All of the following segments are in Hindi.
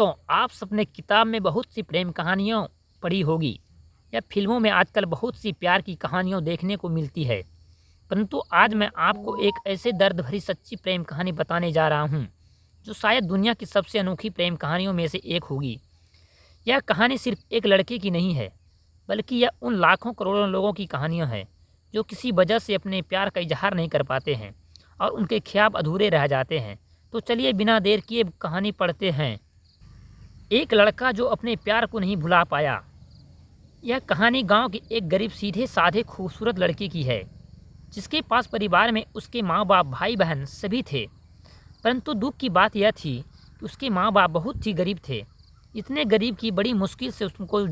दोस्तों, आप सबने किताब में बहुत सी प्रेम कहानियाँ पढ़ी होगी या फिल्मों में आजकल बहुत सी प्यार की कहानियाँ देखने को मिलती है। परंतु आज मैं आपको एक ऐसे दर्द भरी सच्ची प्रेम कहानी बताने जा रहा हूँ जो शायद दुनिया की सबसे अनोखी प्रेम कहानियों में से एक होगी। यह कहानी सिर्फ एक लड़के की नहीं है, बल्कि यह उन लाखों करोड़ों लोगों की कहानियाँ हैं जो किसी वजह से अपने प्यार का इजहार नहीं कर पाते हैं और उनके ख्वाब अधूरे रह जाते हैं। तो चलिए बिना देर किए कहानी पढ़ते हैं। एक लड़का जो अपने प्यार को नहीं भुला पाया। यह कहानी गांव के एक गरीब सीधे साधे खूबसूरत लड़के की है, जिसके पास परिवार में उसके माँ बाप भाई बहन सभी थे। परंतु दुख की बात यह थी कि उसके माँ बाप बहुत ही गरीब थे। इतने गरीब की बड़ी मुश्किल से उसको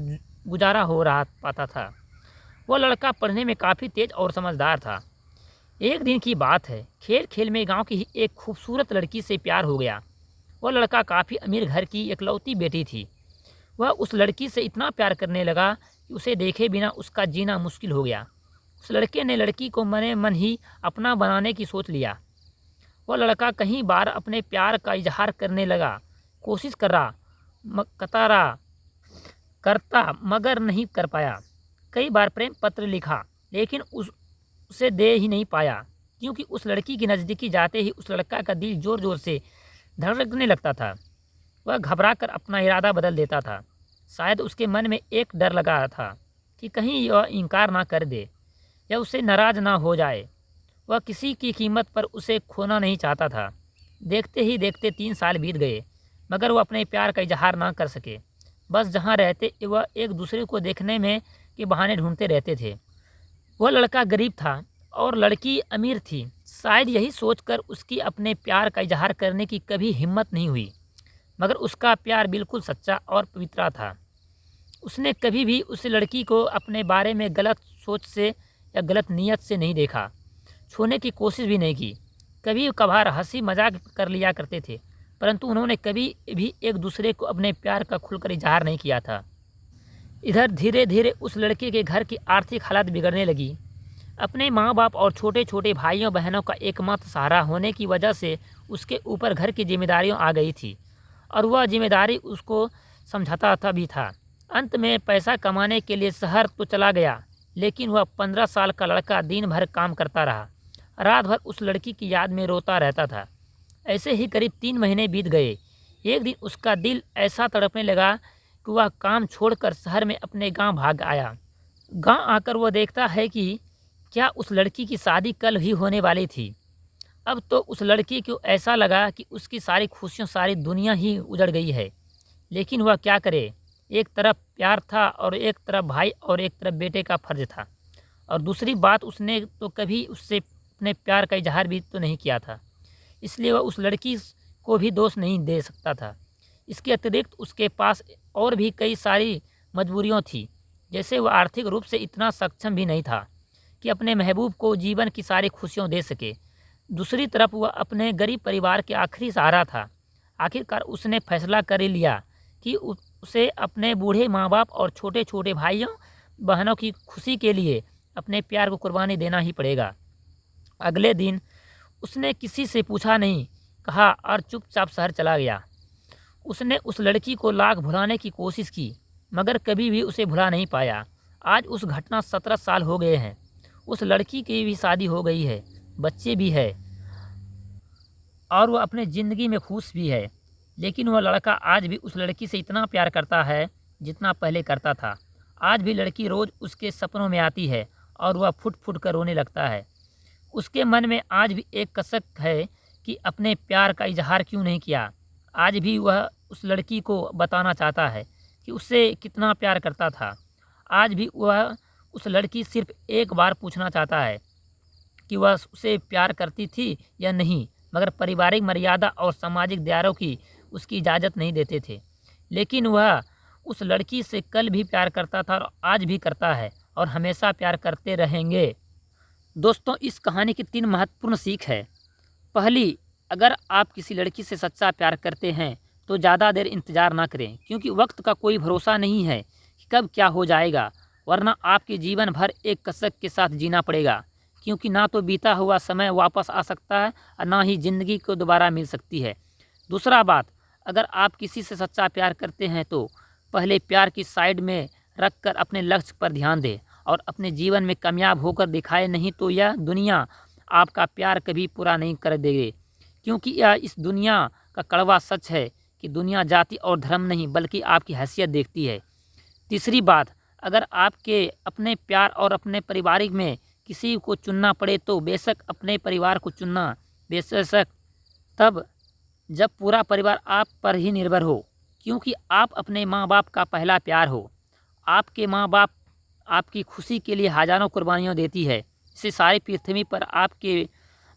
गुजारा हो रहा पाता था। वह लड़का पढ़ने में काफ़ी तेज और समझदार था। एक दिन की बात है, खेल खेल में गांव की ही एक खूबसूरत लड़की से प्यार हो गया। वह लड़का काफ़ी अमीर घर की इकलौती बेटी थी। वह उस लड़की से इतना प्यार करने लगा कि उसे देखे बिना उसका जीना मुश्किल हो गया। उस लड़के ने लड़की को मने मन ही अपना बनाने की सोच लिया। वह लड़का कई बार अपने प्यार का इजहार करने लगा, कोशिश करा, कतारा करता मगर नहीं कर पाया। कई बार प्रेम पत्र लिखा, लेकिन उसे दे ही नहीं पाया, क्योंकि उस लड़की की नज़दीकी जाते ही उस लड़का का दिल ज़ोर ज़ोर से धड़कने लगता था। वह घबराकर अपना इरादा बदल देता था। शायद उसके मन में एक डर लगा था कि कहीं यह इनकार ना कर दे या उससे नाराज़ ना हो जाए। वह किसी की कीमत पर उसे खोना नहीं चाहता था। देखते ही देखते 3 साल बीत गए, मगर वह अपने प्यार का इजहार ना कर सके। बस जहाँ रहते वह एक दूसरे को देखने में के बहाने ढूंढते रहते थे। वह लड़का गरीब था और लड़की अमीर थी। शायद यही सोचकर उसकी अपने प्यार का इजहार करने की कभी हिम्मत नहीं हुई, मगर उसका प्यार बिल्कुल सच्चा और पवित्र था। उसने कभी भी उस लड़की को अपने बारे में गलत सोच से या गलत नीयत से नहीं देखा, छूने की कोशिश भी नहीं की। कभी कभार हंसी मजाक कर लिया करते थे, परंतु उन्होंने कभी भी एक दूसरे को अपने प्यार का खुलकर इजहार नहीं किया था। इधर धीरे धीरे उस लड़के के घर की आर्थिक हालत बिगड़ने लगी। अपने माँ बाप और छोटे छोटे भाइयों बहनों का एकमात्र सहारा होने की वजह से उसके ऊपर घर की जिम्मेदारियाँ आ गई थी और वह जिम्मेदारी उसको समझाता था भी था। अंत में पैसा कमाने के लिए शहर तो चला गया, लेकिन वह 15 साल का लड़का दिन भर काम करता रहा। रात भर उस लड़की की याद में रोता रहता था। ऐसे ही करीब 3 महीने बीत गए। एक दिन उसका दिल ऐसा तड़पने लगा कि वह काम छोड़कर शहर में अपने गांव भाग आया। गांव आकर वह देखता है कि क्या उस लड़की की शादी कल ही होने वाली थी। अब तो उस लड़की को ऐसा लगा कि उसकी सारी खुशियाँ, सारी दुनिया ही उजड़ गई है। लेकिन वह क्या करे। एक तरफ प्यार था और एक तरफ भाई और एक तरफ बेटे का फर्ज था। और दूसरी बात, उसने तो कभी उससे अपने प्यार का इजहार भी तो नहीं किया था, इसलिए वह उस लड़की को भी दोष नहीं दे सकता था। इसके अतिरिक्त उसके पास और भी कई सारी मजबूरियाँ थी। जैसे वह आर्थिक रूप से इतना सक्षम भी नहीं था कि अपने महबूब को जीवन की सारी खुशियाँ दे सके। दूसरी तरफ वह अपने गरीब परिवार के आखिरी सहारा था। आखिरकार उसने फैसला कर लिया कि उसे अपने बूढ़े माँ बाप और छोटे छोटे भाइयों बहनों की खुशी के लिए अपने प्यार को कुर्बानी देना ही पड़ेगा। अगले दिन उसने किसी से पूछा नहीं, कहा और चुपचाप शहर चला गया। उसने उस लड़की को लाख भुलाने की कोशिश की, मगर कभी भी उसे भुला नहीं पाया। आज उस घटना 17 साल हो गए हैं। उस लड़की की भी शादी हो गई है, बच्चे भी है और वह अपने ज़िंदगी में खुश भी है। लेकिन वह लड़का आज भी उस लड़की से इतना प्यार करता है जितना पहले करता था। आज भी लड़की रोज़ उसके सपनों में आती है और वह फुट फुट कर रोने लगता है। उसके मन में आज भी एक कसक है कि अपने प्यार का इजहार क्यों नहीं किया। आज भी वह उस लड़की को बताना चाहता है कि उससे कितना प्यार करता था। आज भी वह उस लड़की सिर्फ एक बार पूछना चाहता है कि वह उसे प्यार करती थी या नहीं, मगर पारिवारिक मर्यादा और सामाजिक दायरों की उसकी इजाज़त नहीं देते थे। लेकिन वह उस लड़की से कल भी प्यार करता था और आज भी करता है और हमेशा प्यार करते रहेंगे। दोस्तों, इस कहानी की 3 महत्वपूर्ण सीख है। पहली, अगर आप किसी लड़की से सच्चा प्यार करते हैं तो ज़्यादा देर इंतज़ार ना करें, क्योंकि वक्त का कोई भरोसा नहीं है कि कब क्या हो जाएगा, वरना आपके जीवन भर एक कसक के साथ जीना पड़ेगा। क्योंकि ना तो बीता हुआ समय वापस आ सकता है और ना ही ज़िंदगी को दोबारा मिल सकती है। दूसरा बात, अगर आप किसी से सच्चा प्यार करते हैं तो पहले प्यार की साइड में रख कर अपने लक्ष्य पर ध्यान दें और अपने जीवन में कामयाब होकर दिखाए, नहीं तो यह दुनिया आपका प्यार कभी पूरा नहीं कर देगी। क्योंकि यह इस दुनिया का कड़वा सच है कि दुनिया जाति और धर्म नहीं बल्कि आपकी हैसियत देखती है। तीसरी बात, अगर आपके अपने प्यार और अपने पारिवारिक में किसी को चुनना पड़े तो बेशक अपने परिवार को चुनना, बेशक तब जब पूरा परिवार आप पर ही निर्भर हो, क्योंकि आप अपने माँ बाप का पहला प्यार हो। आपके माँ बाप आपकी खुशी के लिए हज़ारों कुर्बानियाँ देती है। इसे सारी पृथ्वी पर आपके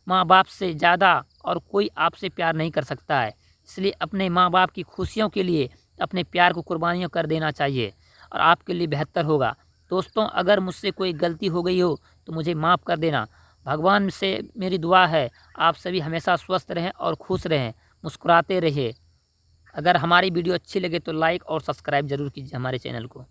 माँ बाप से ज़्यादा और कोई आपसे प्यार नहीं कर सकता है। इसलिए अपने माँ बाप की खुशियों के लिए अपने प्यार को कुर्बानियाँ कर देना चाहिए और आपके लिए बेहतर होगा। दोस्तों, अगर मुझसे कोई गलती हो गई हो तो मुझे माफ़ कर देना। भगवान से मेरी दुआ है आप सभी हमेशा स्वस्थ रहें और खुश रहें, मुस्कुराते रहिए। अगर हमारी वीडियो अच्छी लगे तो लाइक और सब्सक्राइब ज़रूर कीजिए हमारे चैनल को।